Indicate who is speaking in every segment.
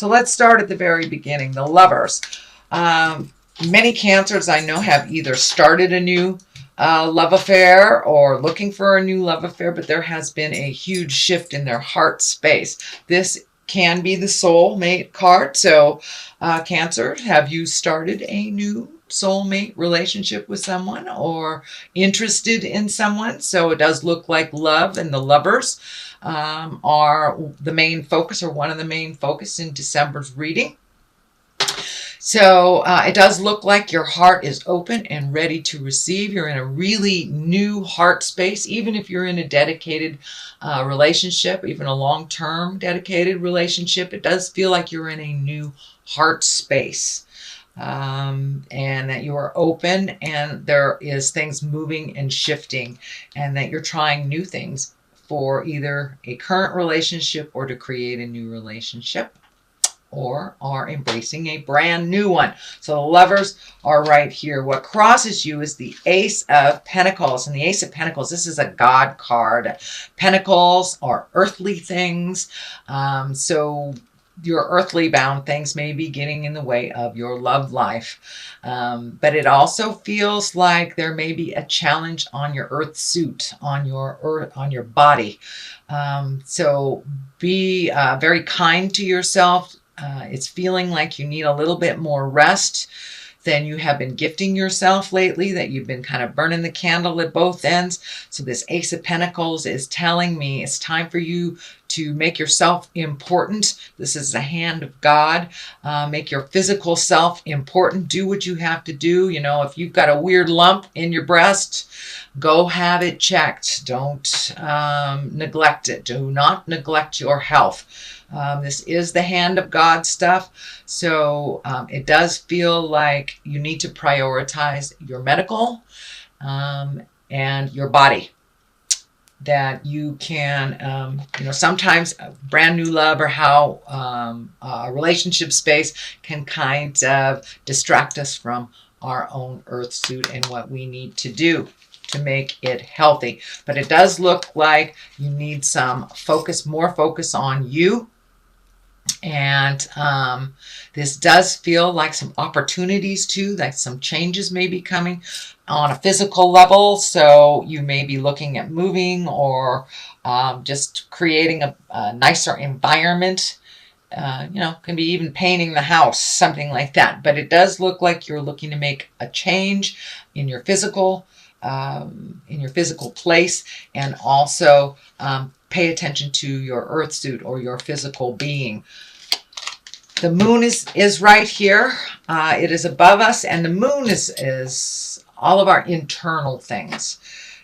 Speaker 1: So let's start at the very beginning. The lovers. Many Cancers I know have either started a new love affair or looking for a new love affair, but there has been a huge shift in their heart space. This can be the soulmate card. So, Cancer, have you started a new soulmate relationship with someone or interested in someone? So it does look like love and the lovers are the main focus, or one of the main focus in December's reading. So it does look like your heart is open and ready to receive. You're in a really new heart space, even if you're in a dedicated relationship, even a long-term dedicated relationship. It does feel like you're in a new heart space, and that you are open and there is things moving and shifting, and that you're trying new things for either a current relationship or to create a new relationship, or are embracing a brand new one. So the lovers are right here. What crosses you is the Ace of Pentacles. And the Ace of Pentacles, this is a God card. Pentacles are earthly things. So your earthly bound things may be getting in the way of your love life. But it also feels like there may be a challenge on your earth suit, on your body. So be very kind to yourself. It's feeling like you need a little bit more rest than you have been gifting yourself lately, that you've been kind of burning the candle at both ends. So this Ace of Pentacles is telling me it's time for you to make yourself important. This is the hand of God. Make your physical self important. Do what you have to do. You know, if you've got a weird lump in your breast, go have it checked. Don't neglect it. Do not neglect your health. This is the hand of God stuff. So it does feel like you need to prioritize your medical and your body. That you can, sometimes a brand new love or how a relationship space can kind of distract us from our own earth suit and what we need to do to make it healthy. But it does look like you need some focus, more focus on you. And this does feel like some opportunities too, like some changes may be coming on a physical level. So you may be looking at moving or just creating a nicer environment. Can be even painting the house, something like that. But it does look like you're looking to make a change in your physical place, and also pay attention to your earth suit or your physical being. The moon is right here. It is above us, and the moon is all of our internal things.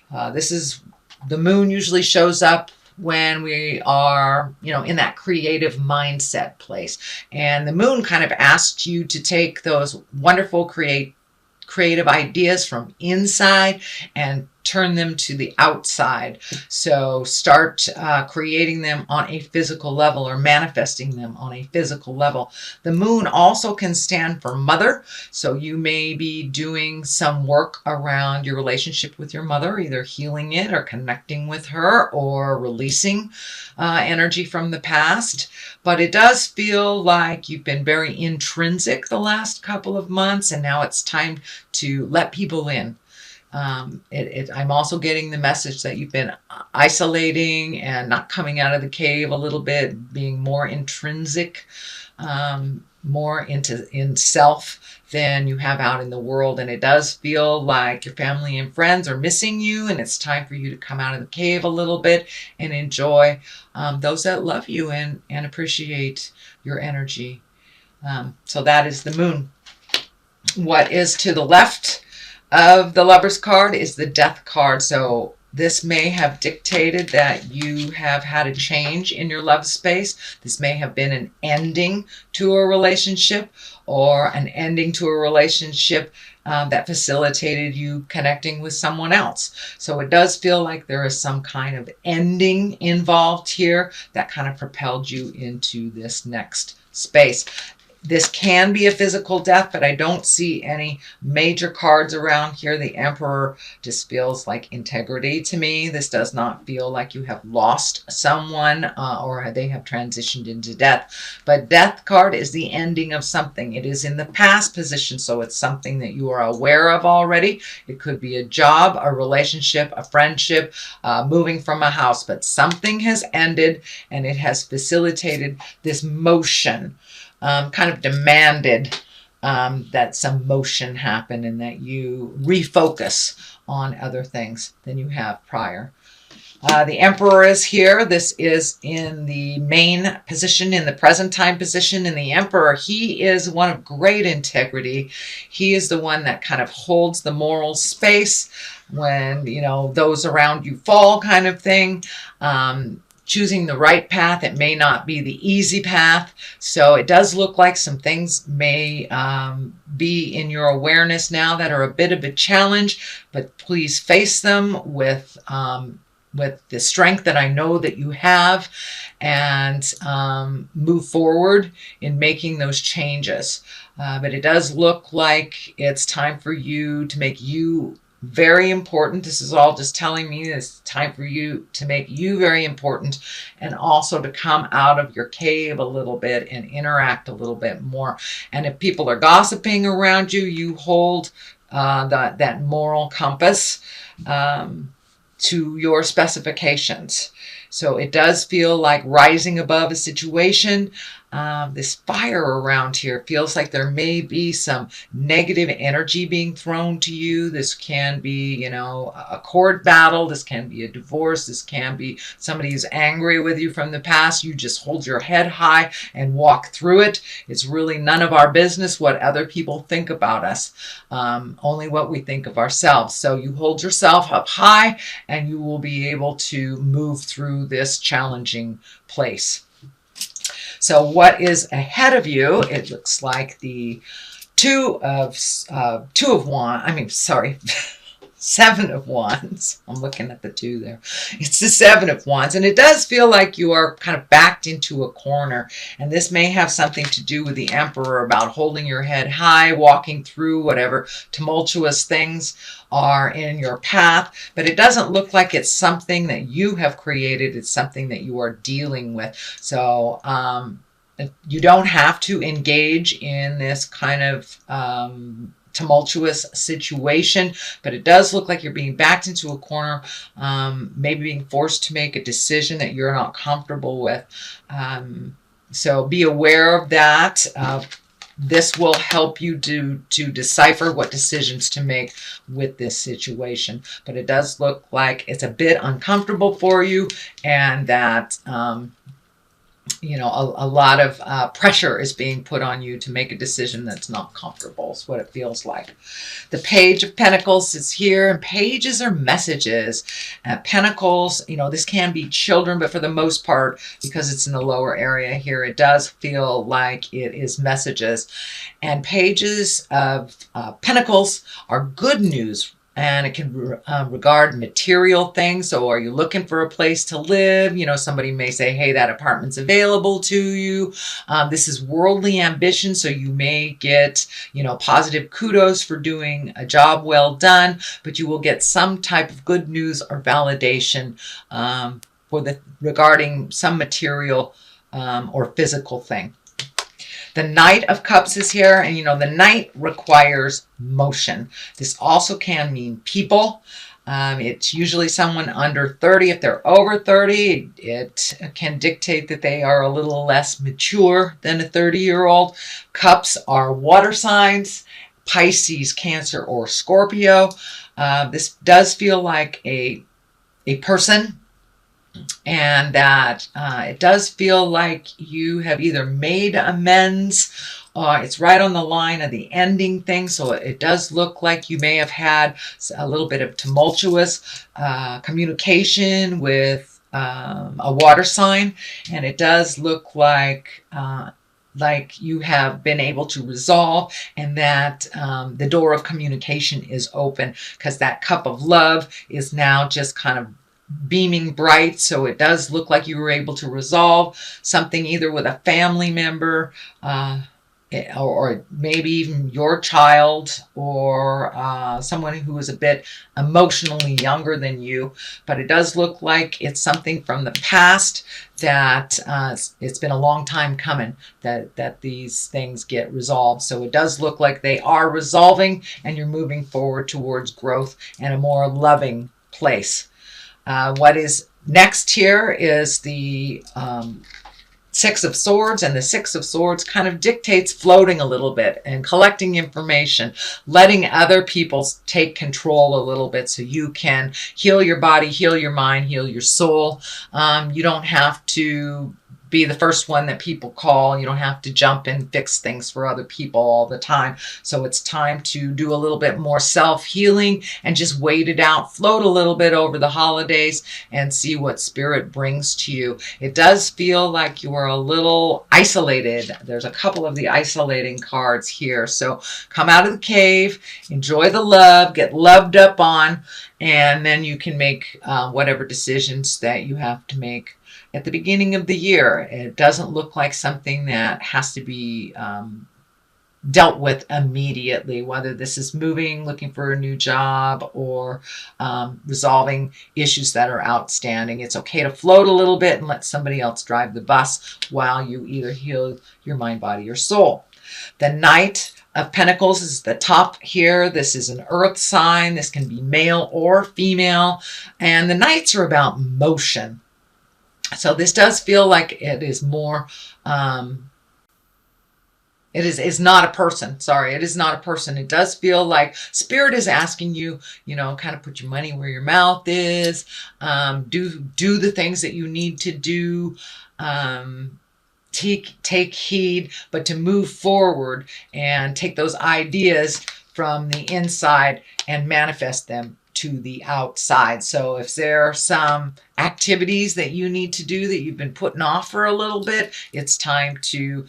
Speaker 1: The moon usually shows up when we are, in that creative mindset place. And the moon kind of asks you to take those wonderful creative ideas from inside and turn them to the outside. So start creating them on a physical level, or manifesting them on a physical level. The moon also can stand for mother. So you may be doing some work around your relationship with your mother, either healing it or connecting with her or releasing energy from the past. But it does feel like you've been very intrinsic the last couple of months, and now it's time to let people in. I'm also getting the message that you've been isolating and not coming out of the cave a little bit, being more intrinsic, more in self than you have out in the world. And it does feel like your family and friends are missing you, and it's time for you to come out of the cave a little bit and enjoy those that love you and appreciate your energy. So that is the moon. What is to the left of the Lover's card is the Death card. So this may have dictated that you have had a change in your love space. This may have been an ending to a relationship, or an ending to a relationship that facilitated you connecting with someone else. So it does feel like there is some kind of ending involved here that kind of propelled you into this next space. This can be a physical death, but I don't see any major cards around here. The Emperor just feels like integrity to me. This does not feel like you have lost someone or they have transitioned into death. But Death card is the ending of something. It is in the past position, so it's something that you are aware of already. It could be a job, a relationship, a friendship, moving from a house, but something has ended and it has facilitated this motion. Kind of demanded that some motion happen and that you refocus on other things than you have prior. The Emperor is here. This is in the main position, in the present time position. And the Emperor, he is one of great integrity. He is the one that kind of holds the moral space when, those around you fall, kind of thing. Choosing the right path. It may not be the easy path. So it does look like some things may be in your awareness now that are a bit of a challenge, but please face them with the strength that I know that you have, and move forward in making those changes. But it does look like it's time for you to make you very important. This is all just telling me it's time for you to make you very important, and also to come out of your cave a little bit and interact a little bit more. And if people are gossiping around you, you hold that moral compass to your specifications. So it does feel like rising above a situation. This fire around here feels like there may be some negative energy being thrown to you. This can be, a court battle. This can be a divorce. This can be somebody who's angry with you from the past. You just hold your head high and walk through it. It's really none of our business what other people think about us, only what we think of ourselves. So you hold yourself up high and you will be able to move through this challenging place. So what is ahead of you? It looks like the Seven of Wands. I'm looking at the 2 there. It's the 7 of Wands. And it does feel like you are kind of backed into a corner. And this may have something to do with the Emperor, about holding your head high, walking through whatever tumultuous things are in your path. But it doesn't look like it's something that you have created. It's something that you are dealing with. So you don't have to engage in this kind of tumultuous situation, but it does look like you're being backed into a corner, maybe being forced to make a decision that you're not comfortable with. So be aware of that. This will help you to decipher what decisions to make with this situation. But it does look like it's a bit uncomfortable for you, and that a lot of pressure is being put on you to make a decision that's not comfortable, is what it feels like. The Page of Pentacles is here, and pages are messages. Pentacles, this can be children, but for the most part, because it's in the lower area here, it does feel like it is messages. And pages of Pentacles are good news. And it can regard material things. So are you looking for a place to live? Somebody may say, hey, that apartment's available to you. This is worldly ambition. So you may get, positive kudos for doing a job well done, but you will get some type of good news or validation regarding some material or physical thing. The Knight of Cups is here, and the Knight requires motion. This also can mean people. It's usually someone under 30. If they're over 30, it can dictate that they are a little less mature than a 30-year-old. Cups are water signs: Pisces, Cancer, or Scorpio. This does feel like a person. And that it does feel like you have either made amends, it's right on the line of the ending thing. So it does look like you may have had a little bit of tumultuous communication with a water sign. And it does look like you have been able to resolve, and that the door of communication is open, because that cup of love is now just kind of beaming bright. So it does look like you were able to resolve something either with a family member or maybe even your child, or someone who is a bit emotionally younger than you. But it does look like it's something from the past that it's been a long time coming that these things get resolved. So it does look like they are resolving, and you're moving forward towards growth and a more loving place. What is next here is the Six of Swords, and the Six of Swords kind of dictates floating a little bit and collecting information, letting other people take control a little bit so you can heal your body, heal your mind, heal your soul. You don't have to be the first one that people call. You don't have to jump and fix things for other people all the time. So it's time to do a little bit more self-healing and just wait it out, float a little bit over the holidays and see what spirit brings to you. It does feel like you are a little isolated. There's a couple of the isolating cards here. So come out of the cave, enjoy the love, get loved up on, and then you can make whatever decisions that you have to make at the beginning of the year. It doesn't look like something that has to be dealt with immediately, whether this is moving, looking for a new job, or resolving issues that are outstanding. It's okay to float a little bit and let somebody else drive the bus while you either heal your mind, body, or soul. The Knight of Pentacles is the top here. This is an earth sign. This can be male or female. And the Knights are about motion. So this does feel like it is more, it is not a person. Sorry, it is not a person. It does feel like spirit is asking you, kind of put your money where your mouth is, do the things that you need to do, take heed, but to move forward and take those ideas from the inside and manifest them to the outside. So if there are some activities that you need to do that you've been putting off for a little bit, it's time to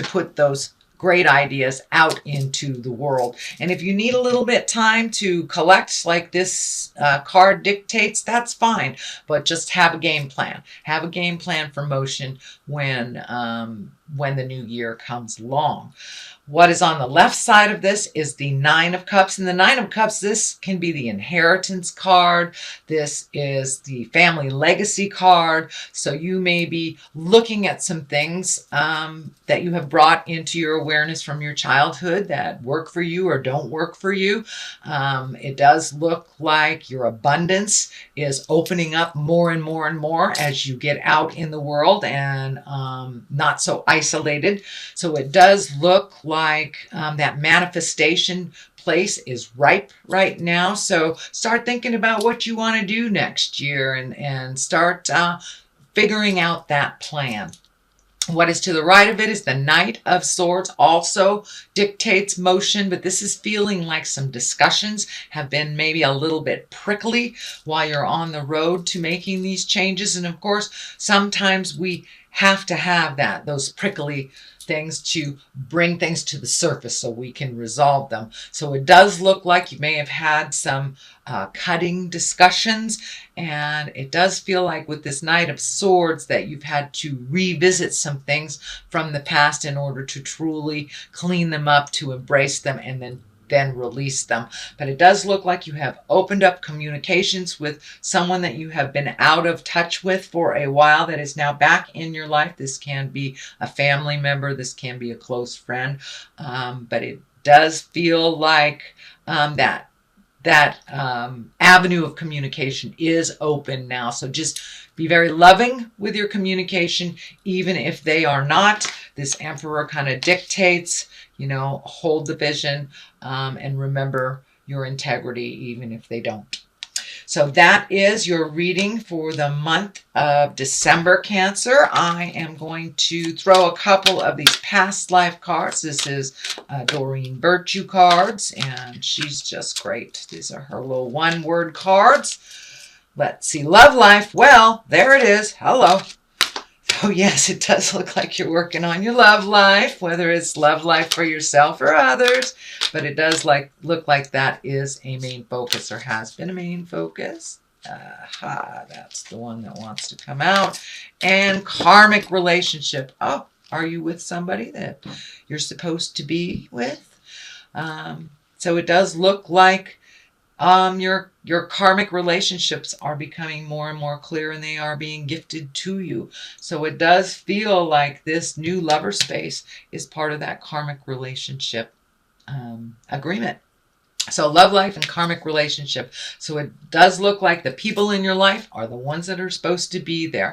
Speaker 1: put those great ideas out into the world. And if you need a little bit time to collect, like this card dictates, that's fine. But just have a game plan. Have a game plan for motion when the new year comes along. What is on the left side of this is the Nine of Cups. And the Nine of Cups, this can be the inheritance card. This is the family legacy card. So you may be looking at some things that you have brought into your awareness from your childhood that work for you or don't work for you. It does look like your abundance is opening up more and more and more as you get out in the world and not so isolated. So it does look like that manifestation place is ripe right now. So start thinking about what you want to do next year and start figuring out that plan. What is to the right of it is the Knight of Swords, also dictates motion, but this is feeling like some discussions have been maybe a little bit prickly while you're on the road to making these changes. And of course, sometimes we have to have those prickly things to bring things to the surface so we can resolve them. So it does look like you may have had some cutting discussions, and it does feel like with this Knight of Swords that you've had to revisit some things from the past in order to truly clean them up, to embrace them, and then release them. But it does look like you have opened up communications with someone that you have been out of touch with for a while that is now back in your life. This can be a family member. This can be a close friend. But it does feel like that avenue of communication is open now. So just be very loving with your communication, even if they are not. This Emperor kind of dictates, hold the vision and remember your integrity, even if they don't. So that is your reading for the month of December, Cancer. I am going to throw a couple of these past life cards. This is Doreen Virtue cards, and she's just great. These are her little one-word cards. Let's see. Love life. Well, there it is. Hello. So yes, it does look like you're working on your love life, whether it's love life for yourself or others, but it does look like that is a main focus, or has been a main focus. Aha, that's the one that wants to come out. And karmic relationship. Oh, Are you with somebody that you're supposed to be with? So it does look like your karmic relationships are becoming more and more clear, and they are being gifted to you. So it does feel like this new lover space is part of that karmic relationship agreement. So love life and karmic relationship. So it does look like the people in your life are the ones that are supposed to be there.